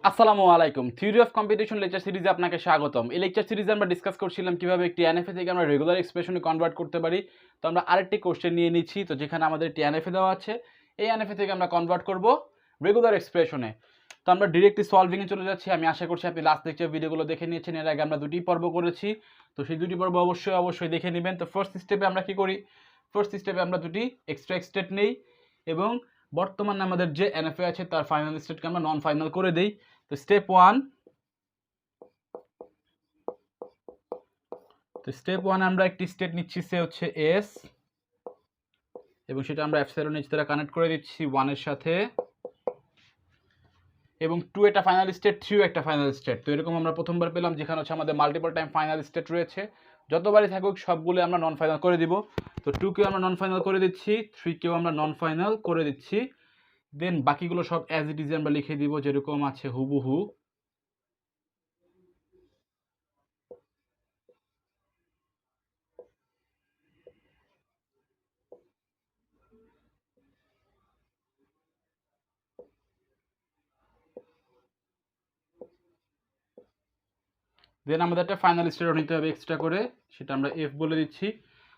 আসসালামু আলাইকুম। Theory of competition lecture সিরিজে আপনাকে স্বাগতম। এই লেকচার সিরিজে আমরা ডিসকাস করছিলাম কিভাবে একটি এনএফএ থেকে আমরা রেগুলার এক্সপ্রেশনে কনভার্ট করতে পারি। তো আমরা আরেকটি কোশ্চেন নিয়ে নিচ্ছি, তো যেখানে আমাদের একটি এনএফএ দেওয়া আছে, এই এনএফএ থেকে আমরা কনভার্ট করব রেগুলার এক্সপ্রেশনে। তো আমরা ডিরেক্টলি সলভিংয়ে চলে যাচ্ছি। আমি আশা করছি আপনি লাস্ট লেকচার ভিডিওগুলো দেখে নিয়েছেন। এর আগে আমরা দুটি পর্ব করেছি, তো সেই দুটি পর্ব অবশ্যই দেখে নেবেন। তো ফার্স্ট স্টেপে আমরা কি করি? ফার্স্ট স্টেপে আমরা দুটি এক্সট্রাক্ট স্টেট নেই এবং বর্তমানে আমাদের যে এনএফএ আছে তার ফাইনাল স্টেটকে আমরা নন ফাইনাল করে দেই। তো স্টেপ ওয়ান আমরা একটি স্টেট নিচ্ছি, সে হচ্ছে এস, এবং সেটা আমরা এপসাইলন এইচ দ্বারা কানেক্ট করে দিচ্ছি 1 এর সাথে, এবং 2 একটা ফাইনাল স্টেট, 3 একটা ফাইনাল স্টেট। তো এরকম আমরা প্রথমবার পেলাম, যেখানে হচ্ছে আমাদের মাল্টিপল টাইম ফাইনাল স্টেট রয়েছে। যতবারই থাকুক সবগুলো আমরা নন ফাইনাল করে দিব। তো 2 কেও আমরা নন ফাইনাল করে দিচ্ছি, 3 কেও আমরা নন ফাইনাল করে দিচ্ছি। দেন বাকিগুলো সব অ্যাজ ইট ইজ আমরা লিখে দিব যেরকম আছে হুবহু। দেন আমাদের একটা ফাইনাল স্টেটও নিতে হবে এক্সট্রা করে, সেটা আমরা এফ বলে দিচ্ছি।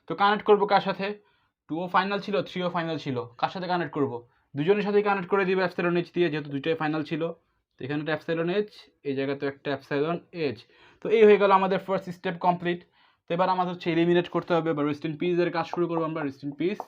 তো কানেক্ট করবো কার সাথে? 2ও ফাইনাল ছিল, 3ও ফাইনাল ছিল, কার সাথে কানেক্ট করব? দুজনের সাথেই কানেক্ট করে দিবে এপসাইলন এইচ দিয়ে, যেহেতু দুইটাই ফাইনাল ছিল। তো এখানে একটা এপসাইলন এইচ, এই জায়গাতে একটা এপসাইলন এইচ। তো এই হয়ে গেল আমাদের ফার্স্ট স্টেপ কমপ্লিট। তো এবার আমাদের হচ্ছে এলিমিনেট করতে হবে, বা রেস্ট ইন পিস এর কাজ শুরু করবো আমরা। রেস্ট ইন পিস,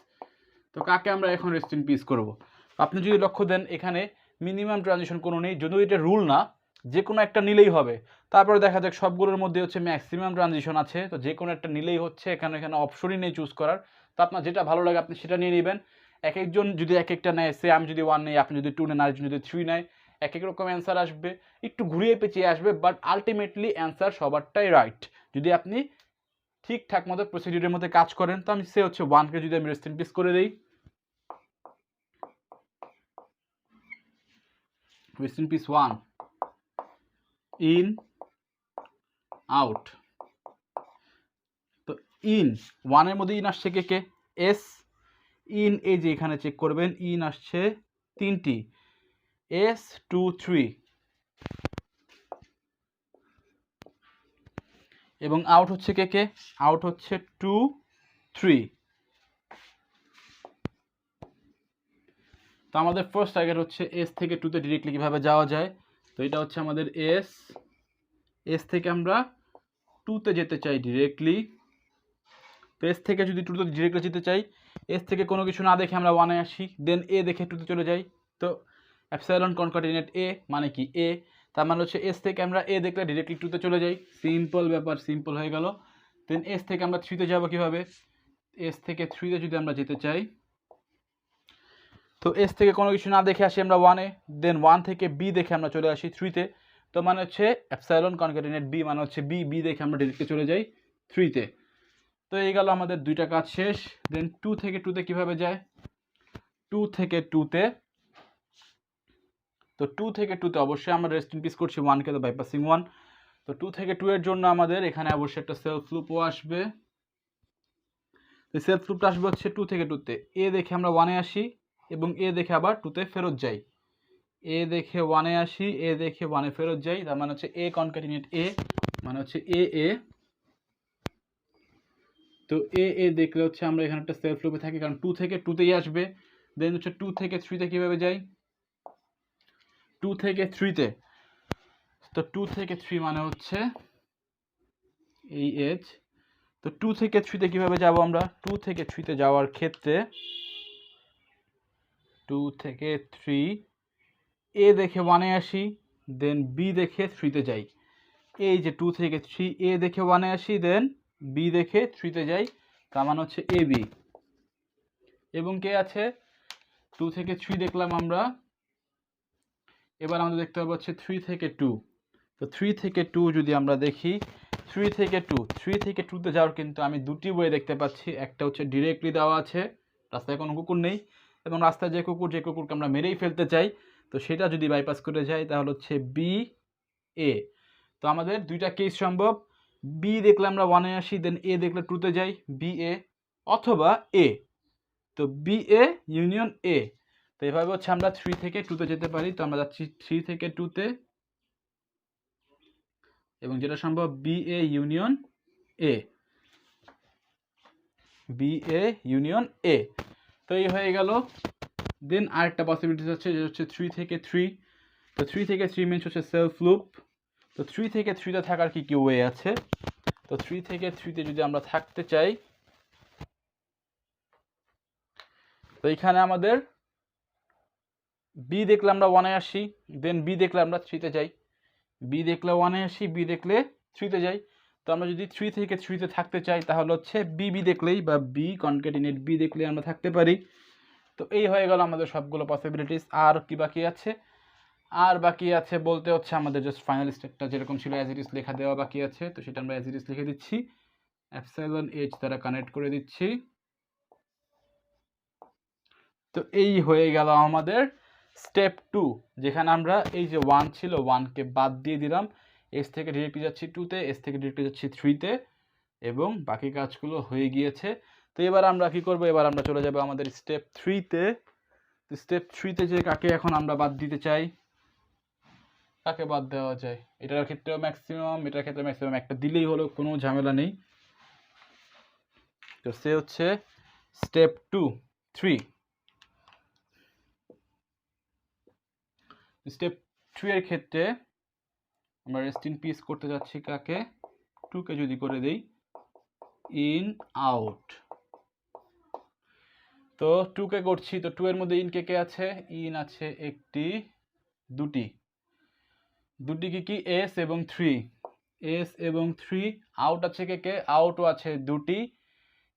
তো কাকে আমরা এখন রেস্ট ইন পিস করবো? আপনি যদি লক্ষ্য দেন, এখানে মিনিমাম ট্রানজিশন কোনো নেই, যদিও এটা রুল না, যে কোনো একটা নিলেই হবে। তারপরে দেখা যাক সবগুলোর মধ্যে হচ্ছে ম্যাক্সিমাম ট্রানজিশন আছে, তো যে কোনো একটা নিলেই হচ্ছে, এখানে অপশনই নেই চুজ করার। তো আপনার যেটা ভালো লাগে আপনি সেটা নিয়ে নেবেন। এক একজন যদি এক একটা নেয়, সে আমি যদি 1 নেই, আপনি যদি 2 নেন, আরেকজন যদি 3 নেয়, এক এক রকম অ্যান্সার আসবে, একটু ঘুরিয়ে পেঁচিয়ে আসবে, বাট আলটিমেটলি অ্যান্সার সবারটাই রাইট যদি আপনি ঠিকঠাক মতো প্রসিডিউরের মধ্যে কাজ করেন। তো আমি সে হচ্ছে 1কে যদি আমি রেস্ট ইন পিস করে দিই, rest in peace 1, in out. তো ইন 1 এর মধ্যে ইন আসছে কে কে? এস। ইন এই যে এখানে চেক করবেন, ইন আসছে 3টি, এস 2 3, এবং আউট হচ্ছে কে কে? আউট হচ্ছে 2 3। তো আমাদের ফার্স্ট টার্গেট হচ্ছে এস থেকে 2তে ডিরেক্টলি কীভাবে যাওয়া যায়। তো এটা হচ্ছে আমাদের এস থেকে আমরা 2তে যেতে চাই ডিরেক্টলি। তো এস থেকে যদি 2তে ডিরেক্টলি যেতে চাই, এস থেকে কোনো কিছু না দেখে আমরা 1-এ আসি, দেন এ দেখে 2তে চলে যাই। তো এপসাইলন কনকাটিনেট এ মানে কি? এ। তার মানে হচ্ছে এস থেকে আমরা এ দেখলে ডিরেক্টলি 2তে চলে যাই। সিম্পল ব্যাপার, সিম্পল হয়ে গেল। দেন এস থেকে আমরা 3তে যাবো কীভাবে? এস থেকে 3তে যদি আমরা যেতে চাই, তো এস থেকে কোনো কিছু না দেখে আসি আমরা 1-এ, দেন 1 থেকে বি দেখে আমরা চলে আসি 3তে। তো মানে হচ্ছে এপসাইলন কনকাটিনেট বি মানে হচ্ছে বি দেখে আমরা ডিরেক্টলি চলে যাই 3তে। তো এই গেল আমাদের দুইটা কাজ শেষ। দেন 2 থেকে 2তে কীভাবে যায়? 2 থেকে 2তে, তো 2 থেকে 2তে অবশ্যই আমরা রেস্ট ইন পিস করছি 1কে, তো বাইপাসিং 1। তো 2 থেকে 2 এর জন্য আমাদের এখানে অবশ্যই একটা সেলফ লুপও আসবে। তো সেলফ লুপটা আসবে হচ্ছে 2 থেকে 2তে, এ দেখে আমরা 1-এ আসি এবং এ দেখে আবার 2তে ফেরত যাই। এ দেখে 1-এ আসি, এ দেখে 1-এ ফেরত যাই, তার মানে হচ্ছে এ কনকাটিনেট এ মানে হচ্ছে এ। তো এ দেখলে হচ্ছে আমরা এখানে একটা সেলফ লুপে থাকি, কারণ 2 থেকে 2তেই আসবে। দেন হচ্ছে 2 থেকে 3তে কীভাবে যাই? 2 থেকে 3তে, তো 2 থেকে 3 মানে হচ্ছে এই এজ। তো 2 থেকে 3তে কীভাবে যাব আমরা? 2 থেকে 3তে যাওয়ার ক্ষেত্রে 2 থেকে 3 এ দেখে 1-এ আসি, দেন বি দেখে 3তে যাই। এই যে 2 থেকে 3 এ দেখে 1-এ আসি, দেন বি দেখে 3তে যাই, তার মানে হচ্ছে এ বি। এবং কে আছে? 2 থেকে 3 দেখলাম আমরা, এবার আমাদের দেখতে হবে হচ্ছে 3 থেকে 2। তো 3 থেকে 2 যদি আমরা দেখি, 3 থেকে 2তে যাওয়ার কিন্তু আমি দুটি ওয়ে দেখতে পাচ্ছি। একটা হচ্ছে ডিরেক্টলি দেওয়া আছে, রাস্তায় কোনো কুকুর নেই, এবং রাস্তায় যে কুকুরকে আমরা মেরেই ফেলতে চাই, তো সেটা যদি বাইপাস করে যাই তাহলে হচ্ছে বি এ। তো আমাদের দুইটা কেস সম্ভব, বি দেখলে আমরা 1-এ আসি, দেন এ দেখলে 2তে যাই, বি এ, অথবা এ। তো বি এ ইউনিয়ন এ। তো এভাবে হচ্ছে আমরা 3 থেকে 2তে যেতে পারি। তো আমরা যাচ্ছি 3 থেকে 2তে, এবং যেটা সম্ভব B A union A, B A union A. তো এই হয়ে গেল। দেন আরেকটা পসিবিলিটিস আছে যেটা হচ্ছে 3 থেকে 3। তো 3 থেকে 3 মিনস হচ্ছে সেলফ লুপ। তো 3 থেকে 3তে থাকার কি কি ওয়ে আছে? তো 3 থেকে 3তে যদি আমরা থাকতে চাই, তো এখানে আমাদের বি দেখলে আমরা 1-এ আসি, দেন বি দেখলে আমরা 3তে যাই, বি দেখলে 1-এ আসি, বি দেখলে 3তে যাই। তো আমরা যদি 3 থেকে 3তে থাকতে চাই তাহলে হচ্ছে বি দেখলেই বা বি কনক্যাটিনেট বি দেখলেই আমরা থাকতে পারি। তো এই হয়ে গেল আমাদের সবগুলো পসিবিলিটিস। আর কি বাকি আছে? আর বাকি আছে বলতে হচ্ছে আমাদের জাস্ট ফাইনাল স্টেটটা যেরকম ছিল অ্যাজ ইট ইজ লেখা দেওয়া বাকি আছে। তো সেটা আমরা অ্যাজ ইট ইজ লিখে দিচ্ছি, এপসাইলন এইচ দ্বারা কানেক্ট করে দিচ্ছি। তো এই হয়ে গেল আমাদের স্টেপ 2, যেখানে আমরা এই যে 1 ছিল 1কে বাদ দিয়ে দিলাম, এস থেকে ডিরেক্টলি যাচ্ছি 2তে, এস থেকে ডিরেক্টলি যাচ্ছি 3তে, এবং বাকি কাজগুলো হয়ে গিয়েছে। তো এবার আমরা কি করব? এবার আমরা চলে যাব আমাদের স্টেপ 3তে। তো স্টেপ 3তে যে কাকে এখন আমরা বাদ দিতে চাই, কাকে বাদ দেওয়া যায়? এটার ক্ষেত্রেও ম্যাক্সিমাম, এটার ক্ষেত্রে ম্যাক্সিমাম একটা দিলেই হলো, কোনো ঝামেলা নেই। তো সে হচ্ছে স্টেপ 3। স্টেপ 3 এর ক্ষেত্রে আমরা রেস্ট ইন পিস করতে যাচ্ছি কাকে? 2কে যদি করে দেই ইন আউট। তো 2কে করছি, তো 2 এর মধ্যে ইন কে কে আছে? ইন আছে একটি, দুটি কি কি? এস এবং 3, এস এবং 3। আউট আছে কে কে? আউটও আছে দুটি,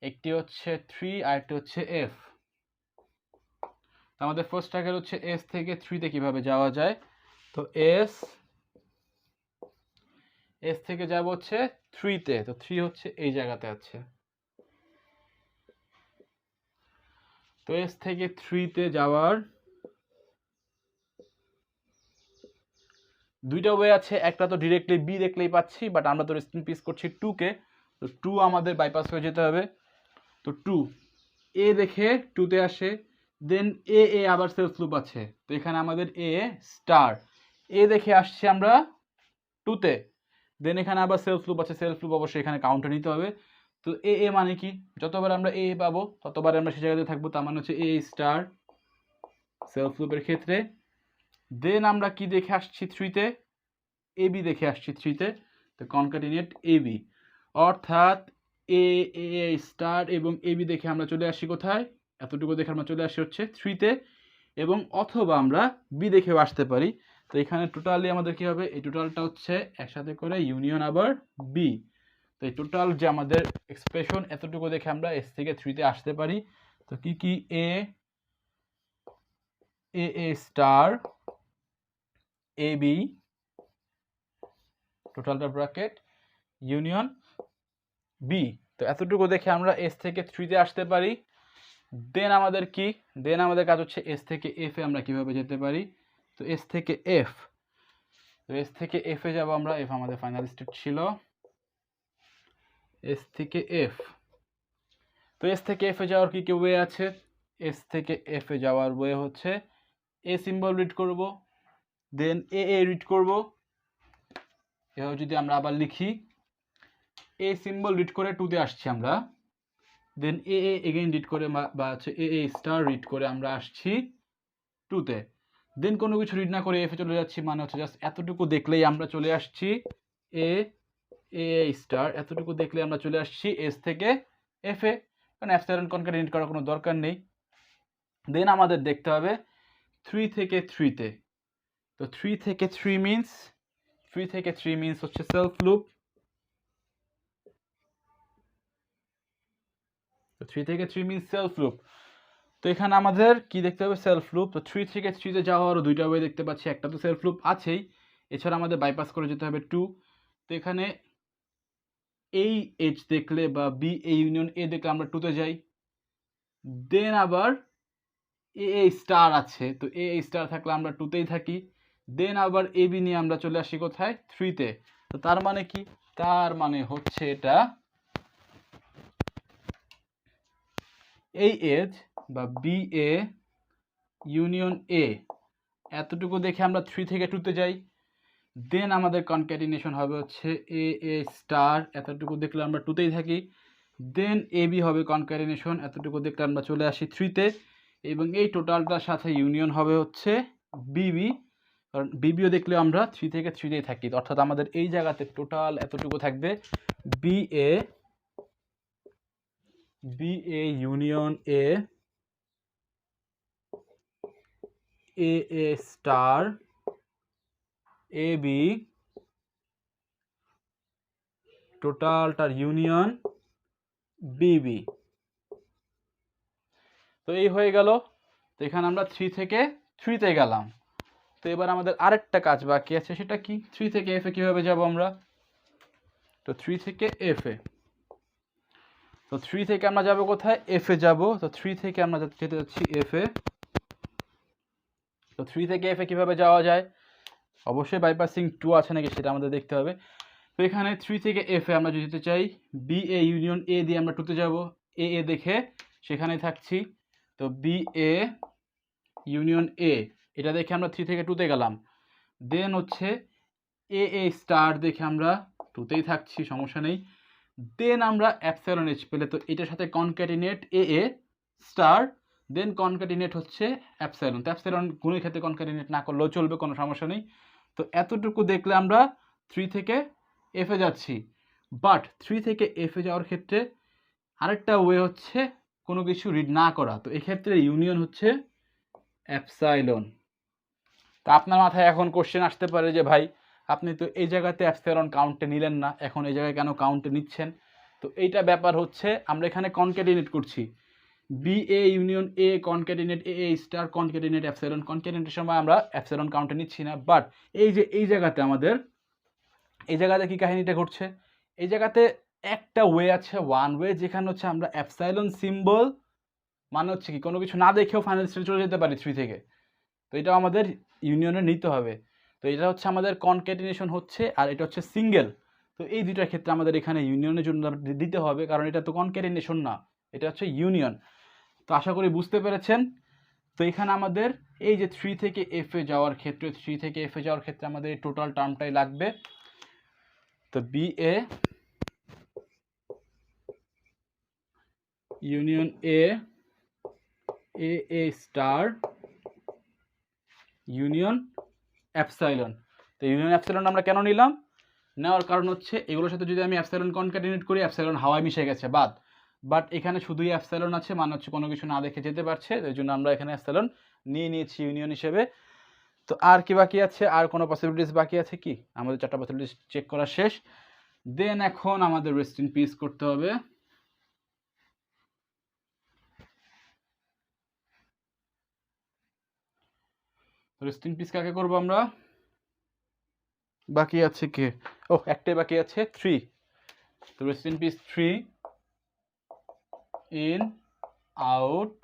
একটি হচ্ছে 3 আর একটি হচ্ছে এফ। আমাদের ফার্স্ট টার্গেট হচ্ছে এস থেকে 3তে কিভাবে যাওয়া যায়। তো এস থেকে যাব হচ্ছে 3তে, তো 3 হচ্ছে এই জায়গাতে আছে। তো এস থেকে 3তে যাওয়ার দুইটা ওয়ে আছে, একটা তো ডিরেক্টলি বি দেখলেই পাচ্ছি, বাট আমরা তো রেস্ট ইন পিস করছি 2কে, তো 2 আমাদের বাইপাস হয়ে যেতে হবে। তো 2 এ দেখে 2তে আসে, দেন এ আবার সেলফ লুপ আছে, তো এখানে আমাদের এ স্টার, এ দেখে আসছি আমরা 2তে, দেন এখানে আবার সেলফ লুপ আছে, সেলফ লুপ অবশ্যই এখানে কাউন্টে নিতে হবে। তো এ মানে কি? যতবার আমরা এ পাবো ততবার আমরা সেই জায়গাতে থাকবো, তার মানে হচ্ছে এ স্টার সেলফ লুপের ক্ষেত্রে। দেন আমরা কি দেখে আসছি 3তে? এবি দেখে আসছি 3তে, তো কনক্যাটিনেট এবি, অর্থাৎ এ স্টার এবং এবি দেখে আমরা চলে আসি কোথায়? এতটুকু দেখে আমরা চলে আসি হচ্ছে 3তে, এবং অথবা আমরা বি দেখেও আসতে পারি। তো এখানে টোটালি আমাদের কি হবে? এই টোটালটা হচ্ছে একসাথে করে ইউনিয়ন আবার বি। তো এই টোটাল যে আমাদের এক্সপ্রেশন, এতটুকু দেখে আমরা এস থেকে 3তে আসতে পারি। তো কি কি? এ স্টার, এ বি, টোটালটা ব্র্যাকেট ইউনিয়ন বি। তো এতটুকু দেখে আমরা এস থেকে 3তে আসতে পারি। দেন আমাদের কি? দেন আমাদের কাজ হচ্ছে এস থেকে এফ এ আমরা কিভাবে যেতে পারি। তো এস থেকে এফ, তো এস থেকে এফ এ যাব আমরা, এফ আমাদের ফাইনাল স্টেট ছিল, এস থেকে এফ। তো এস থেকে এফ এ যাওয়ার কি কি ওয়ে আছে? এস থেকে এফ এ যাওয়ার ওয়ে হচ্ছে এ সিম্বল রিড করব, দেন এ রিড করব, এভাবে যদি আমরা আবার লিখি, এ সিম্বল রিড করে 2তে আসছি আমরা, দেন এ এগেইন রিড করে বা হচ্ছে এ স্টার রিড করে আমরা আসছি 2তে, দেন কোনো কিছু রিড না করে এফ এ চলে যাচ্ছি, মানে হচ্ছে জাস্ট এতটুকু দেখলেই আমরা চলে আসছি এ স্টার, এতটুকু দেখলে আমরা চলে আসছি এস থেকে এফ এ, কারণ এপসাইলন কনক্যাটিনেট করার কোনো দরকার নেই। দেন আমাদের দেখতে হবে 3 থেকে 3তে। তো 3 থেকে 3 মিনস হচ্ছে সেলফ লুপ। তো 3 থেকে 3 মিনস সেলফ লুপ। তো এখানে আমাদের কি দেখতে হবে? Self loop. তো 3 থেকে 3তে যাওয়ারও দুইটা ওয়ে দেখতে পাচ্ছি, একটা তো সেলফ লুপ আছেই, এছাড়া আমাদের বাইপাস করে যেতে হবে 2। তো এখানে এই এইচ দেখলে বা বি ইউনিয়ন এ দেখলে আমরা 2তে যাই, দেন আবার এ স্টার আছে, তো এ স্টার থাকলে আমরা 2তেই থাকি, দেন আবার এ বি নিয়ে আমরা চলে আসি কোথায়? 3তে। তো তার মানে কি? তার মানে হচ্ছে এটা এই এজ বা বি এ ইউনিয়ন এ, এতটুকু দেখে আমরা 3 থেকে 2তে যাই, দেন আমাদের কনক্যাটিনেশন হবে হচ্ছে এ এ স্টার, এতটুকু দেখলে আমরা 2তেই থাকি। দেন এ বি হবে কনক্যাটিনেশন, এতটুকু দেখলে আমরা চলে আসি 3তে, এবং এই টোটালটার সাথে ইউনিয়ন হবে হচ্ছে বিবি, কারণ বিবিও দেখলে আমরা 3 থেকে 3তেই থাকি, অর্থাৎ আমাদের এই জায়গাতে টোটাল এতটুকু থাকবে B A union A A star A B টোটালটার ইউনিয়ন বিবি। তো এই হয়ে গেল। তো এখানে আমরা 3 থেকে 3তে গেলাম। তো এবার আমাদের আরেকটা কাজ বাকি আছে, সেটা কি? 3 থেকে এফ এ কীভাবে যাব আমরা? তো 3 থেকে এফ এ, তো 3 থেকে আমরা যাব কোথায়? এফ এ যাব। তো 3 থেকে আমরা যেতে যাচ্ছি এফ এ। তো 3 থেকে এফ এ কীভাবে যাওয়া যায়? অবশ্যই বাইপাসিং 2 আছে নাকি সেটা আমাদের দেখতে হবে। তো এখানে 3 থেকে এফ এ আমরা যদি যেতে চাই, বি এ ইউনিয়ন এ দিয়ে আমরা 2তে যাব, এ দেখে সেখানে থাকছি। তো বি এ ইউনিয়ন এ, এটা দেখে আমরা 3 থেকে 2তে গেলাম। দেন হচ্ছে এ স্টার দেখে আমরা 2তেই থাকছি, সমস্যা নেই। দেন আমরা অ্যাপসিলন এইচ পেলে, তো এটার সাথে concatenate A star, then concatenate হচ্ছে অ্যাপসিলন। তো অ্যাপসিলন গুণের ক্ষেত্রে কনক্যাটিনেট না করলেও চলবে, কোনো সমস্যা নেই। তো এতটুকু দেখলে আমরা 3 থেকে এফ এ যাচ্ছি। বাট 3 থেকে এফ এ যাওয়ার ক্ষেত্রে আরেকটা ওয়ে হচ্ছে কোনো কিছু রিড না করা। তো এক্ষেত্রে ইউনিয়ন হচ্ছে অ্যাপসাইলন। তো আপনার মাথায় এখন কোশ্চেন আসতে পারে যে ভাই আপনি তো এই জায়গাতে অ্যাপসিলন কাউন্টে নিলেন না, এখন এই জায়গায় কেন কাউন্টে নিচ্ছেন? তো এইটা ব্যাপার হচ্ছে, আমরা এখানে কনক্যাটিনেট করছি, B A union A concatenate A star concatenate epsilon. কনক্যাটিনেটের সময় আমরা অ্যাপসিলন কাউন্টে নিচ্ছি না। বাট এই যে এই জায়গাতে আমাদের, এই জায়গাতে কি কাহিনীটা ঘটছে? এই জায়গাতে একটা ওয়ে আছে, ওয়ান ওয়ে, যেখানে হচ্ছে আমরা অ্যাপসিলন সিম্বল মানে হচ্ছে কি কোনো কিছু না দেখেও ফাইনাল স্টেজে চলে যেতে পারি 3 থেকে। তো এটা আমাদের ইউনিয়নে নিতে হবে। তো এটা হচ্ছে আমাদের কনক্যাটিনেশন হচ্ছে, আর এটা হচ্ছে সিঙ্গেল। তো এই দুইটার ক্ষেত্রে আমাদের এখানে ইউনিয়নের জন্য দিতে হবে, কারণ এটা তো কনক্যাটিনেশন না, এটা হচ্ছে ইউনিয়ন। তো আশা করি বুঝতে পেরেছেন। তো এখানে আমাদের এই যে 3 থেকে এফ এ যাওয়ার ক্ষেত্রে, 3 থেকে এফ এ যাওয়ার ক্ষেত্রে আমাদের এই টোটাল টার্মটাই লাগবে। তো B A union A star union epsilon. তো ইউনিয়ন অ্যাপসাইলন আমরা কেন নিলাম? নেওয়ার কারণ হচ্ছে এগুলোর সাথে যদি আমি অ্যাপসাইলন কনক্যাটিনেট করি, অ্যাপসাইলন হাওয়ায় মিশে গেছে, বাট এখানে শুধুই অ্যাপসাইলন আছে, মানে হচ্ছে কোনো কিছু না দেখে যেতে পারছে, এই জন্য আমরা এখানে অ্যাপসাইলন নিয়ে নিয়েছি ইউনিয়ন হিসেবে। তো আর কি বাকি আছে? আর কোনো পসিবিলিটিস বাকি আছে কি? আমাদের 4টা পসিবিলিটিস চেক করা শেষ। দেন এখন আমাদের রেস্ট ইন পিস করতে হবে। রেস্ট ইন পিস কাকে করবো আমরা? বাকি আছে কে? ও, একটাই বাকি আছে, 3। তো rest in peace 3 in out.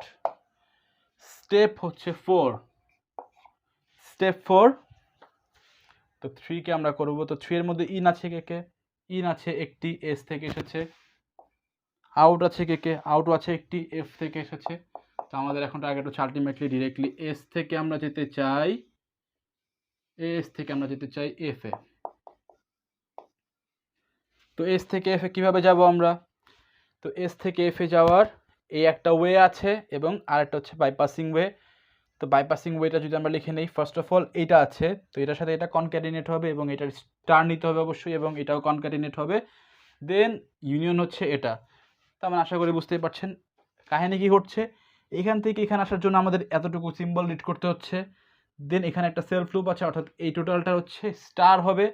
Step হচ্ছে 4, স্টেপ 4। তো 3 কে আমরা করব। তো 3 এর মধ্যে ইন আছে কে কে? ইন আছে একটি, এস থেকে এসেছে। আউট আছে কে কে? আউটও আছে একটি, এফ থেকে এসেছে। তো আমাদের এখন টার্গেট হচ্ছে আলটিমেটলি ডিরেক্টলি এস থেকে আমরা যেতে চাই, এস থেকে আমরা যেতে চাই এফ এ। তো এস থেকে এফ এ কীভাবে যাব আমরা? তো এস থেকে এফ এ যাওয়ার এই একটা ওয়ে আছে, এবং আরেকটা হচ্ছে বাইপাসিং ওয়ে। তো বাইপাসিং ওয়েটা যদি আমরা লিখে নেই, ফার্স্ট অফ অল এইটা আছে, তো এটার সাথে এটা কনক্যাটিনেট হবে, এবং এটার স্টার নিতে হবে অবশ্যই, এবং এটাও কনক্যাটিনেট হবে। দেন ইউনিয়ন হচ্ছে এটা। তো আমরা আশা করি বুঝতেই পারছেন কাহিনী কি ঘটছে। এখান থেকে এখানে আসার জন্য আমাদের এতটুকু সিম্বল রিড করতে হচ্ছে। দেন এখানে একটা সেলফ লুপ আছে, অর্থাৎ এই টোটালটা হচ্ছে স্টার হবে।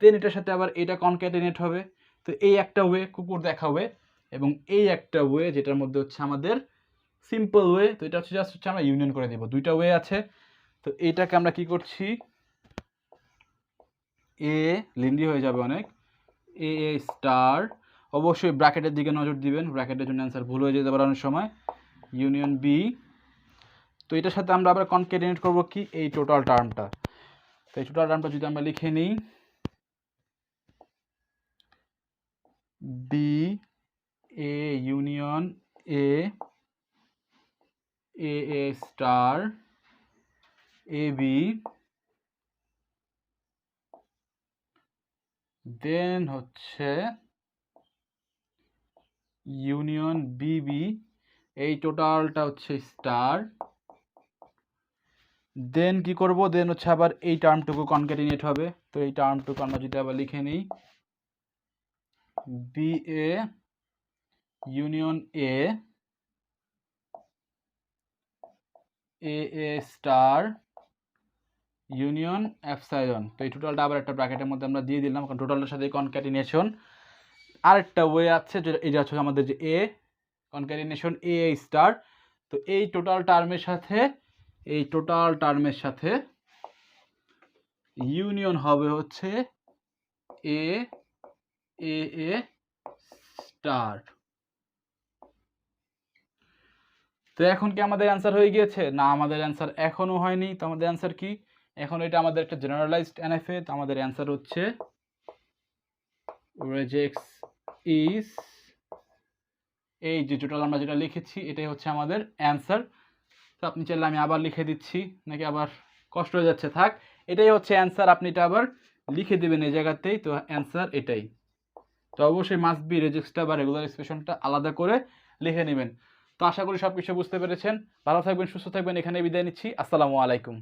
দেন এটার সাথে আবার এটা কনক্যাটিনেট হবে। তো এই একটা ওয়ে কুকুর দেখা ওয়ে, এবং এই একটা ওয়ে যেটার মধ্যে হচ্ছে আমাদের সিম্পল ওয়ে। তো এটা হচ্ছে জাস্ট হচ্ছে আমরা ইউনিয়ন করে দেব, দুইটা ওয়ে আছে। তো এইটাকে আমরা কি করছি, এ লেন্দি হয়ে যাবে অনেক, এ স্টার, অবশ্যই ব্র্যাকেটের দিকে নজর দিবেন, ব্র্যাকেটের জন্য অ্যান্সার ভুল হয়ে যেতে পারে অনেক সময়, ইউনিয়ন বি। তো এটার সাথে আমরা আবার কনক্যাটিনেট করব কি, এই টোটাল টার্মটা। তো এই টোটাল টার্মটা যদি আমরা লিখে নিই, B A union A star A B then হচ্ছে ইউনিয়ন বিবি, এই টোটালটা হচ্ছে স্টার। দেন কি করব, দেন হচ্ছে আবার এই টার্মটুকু কনক্যাটিনেট হবে। তো এই টার্মটুকু আমরা যদি আবার লিখে নিই, B A union A, A star union epsilon. তো এই টোটালটা আবার একটা ব্র্যাকেটের মধ্যে আমরা দিয়ে দিলাম, কারণ টোটালটার সাথে কনক্যাটিনেশন। আরেকটা ওয়ে আছে, যেটা এটা হচ্ছে আমাদের যে এ কনক্যাটিনেশন এ স্টার। তো এই টোটাল টার্মের সাথে ইউনিয়ন হবে হচ্ছে এ স্টার। তো এখন কি আমাদের অ্যান্সার হয়ে গিয়েছে? না, আমাদের অ্যান্সার এখনো হয়নি। তো আমাদের অ্যান্সার কি? এখন এটা আমাদের একটা জেনারেলাইজড এনএফএ। তো আমাদের অ্যান্সার হচ্ছে রেজেক্স ইজ, এই যে টোটাল আমরা যেটা লিখেছি এটাই হচ্ছে আমাদের অ্যান্সার। তো আপনি চাইলে আমি আবার লিখে দিচ্ছি, নাকি আবার কষ্ট হয়ে যাচ্ছে? থাক, এটাই হচ্ছে অ্যান্সার। আপনি এটা আবার লিখে দেবেন এই জায়গাতেই। তো অ্যান্সার এটাই। তো অবশ্যই মাস্ট বি রেজেক্সটা বা রেগুলার এক্সপ্রেশনটা আলাদা করে লিখে নেবেন। তো আশা করি সব কিছু বুঝতে পেরেছেন। ভালো থাকবেন, সুস্থ থাকবেন। এখানে বিদায় নিচ্ছি। আসসালামু আলাইকুম।